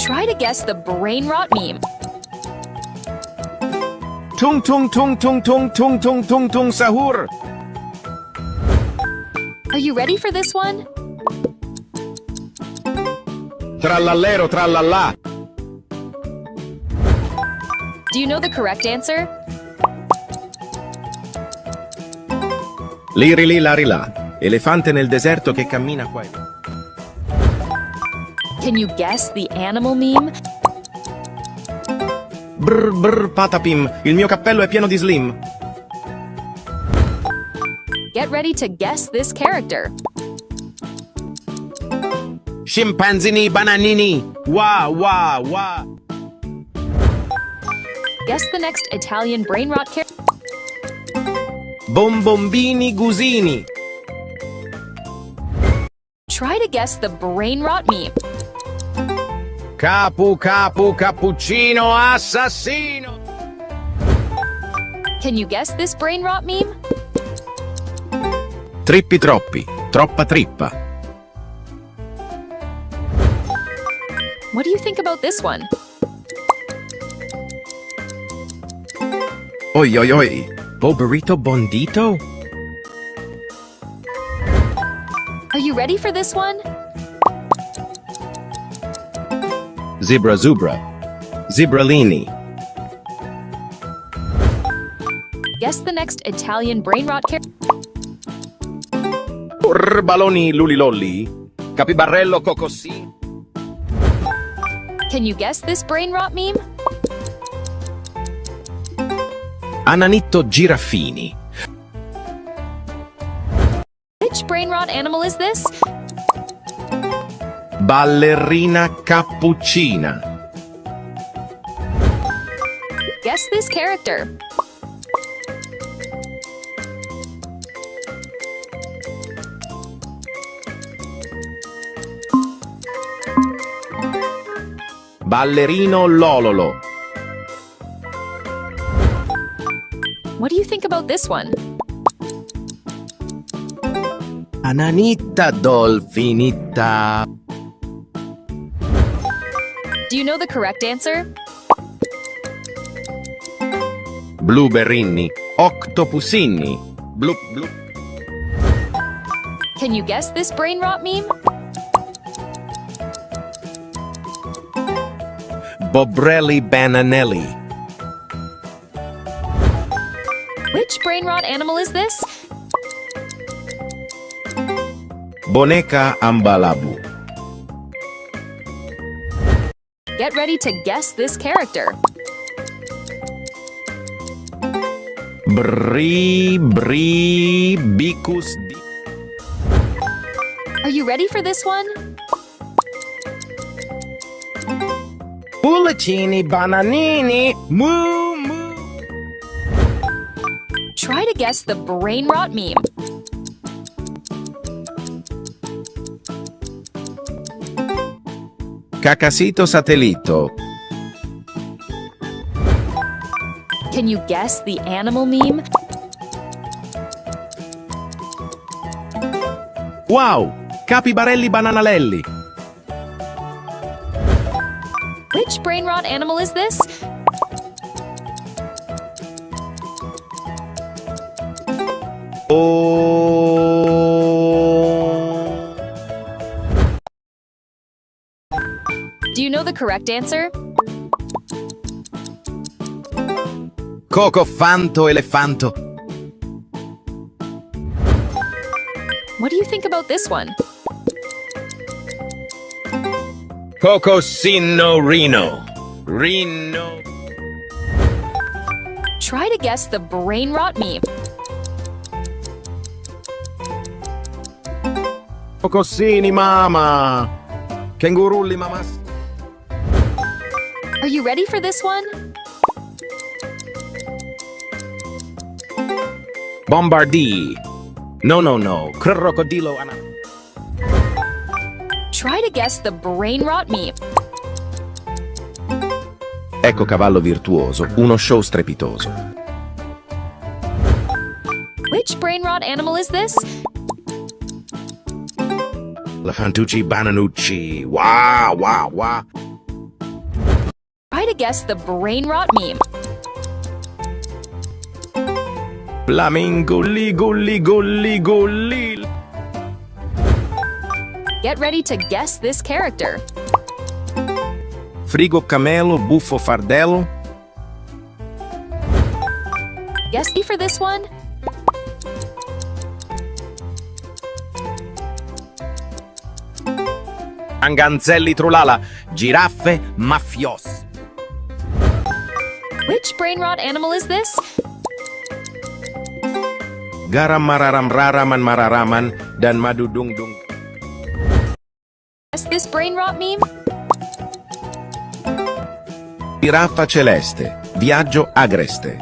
Try to guess the Brainrot meme. Tung tung tung tung tung tung tung tung tung sahur. Are you ready for this one? Trallallero trallallà. Do you know the correct answer? Liri li lari là. Elefante nel deserto che cammina qua e là. Can you guess the animal meme? Brr brr patapim. Il mio cappello è pieno di slim. Get ready to guess this character. Scimpanzini bananini. Wah wah wah. Guess the next Italian Brainrot character. Bombombini gusini. Try to guess the Brainrot meme. Capu capu cappuccino assassino. Can you guess this Brainrot meme? Trippi troppi. Troppa trippa. What do you think about this one? Oi oi oi. Boberito bondito? Are you ready for this one? Zebra zubra. Zibralini. Guess the next Italian Brainrot character. Baloni lulilolli. Capibarello cocossi. Can you guess this Brainrot meme? Ananitto giraffini. Which Brainrot animal is this? Ballerina cappuccina. Guess this character. Ballerino lololo. What do you think about this one? Ananita dolfinita. Do you know the correct answer? Blueberrini. Octopusini. Blup blup. Can you guess this Brainrot meme? Bobrelli bananelli. Which Brainrot animal is this? Boneca ambalabu. Get ready to guess this character. Bri bri bicus di. Are you ready for this one? Pullicini bananini. Moo moo. Try to guess the Brainrot meme. Cacasito satellito. Can you guess the animal meme? Wow! Capibarelli bananalelli. Which Brainrot animal is this? Oh. Do you know the correct answer? Coco fanto elefanto. What do you think about this one? Cocosino rino. Rino. Try to guess the Brainrot meme. Cocosini mama. Kengurulli mamas. Are you ready for this one? Bombardii. No no no. Crocodilo ana. Try to guess the Brainrot meme. Ecco cavallo virtuoso, uno show strepitoso. Which Brainrot animal is this? La Fantucci Bananucci. Wow, wow, wow. Try to guess the Brainrot meme. Flamingo, ligo, ligo, ligo, li. Get ready to guess this character. Frigo, camelo, buffo, fardello. Guess me for this one? Anganzelli, trulala. Giraffe, mafios. Which Brainrot animal is this? Garam, mararam, raraman, mararaman, dan madudungdung. Guess this Brainrot meme? Giraffa celeste, viaggio agreste.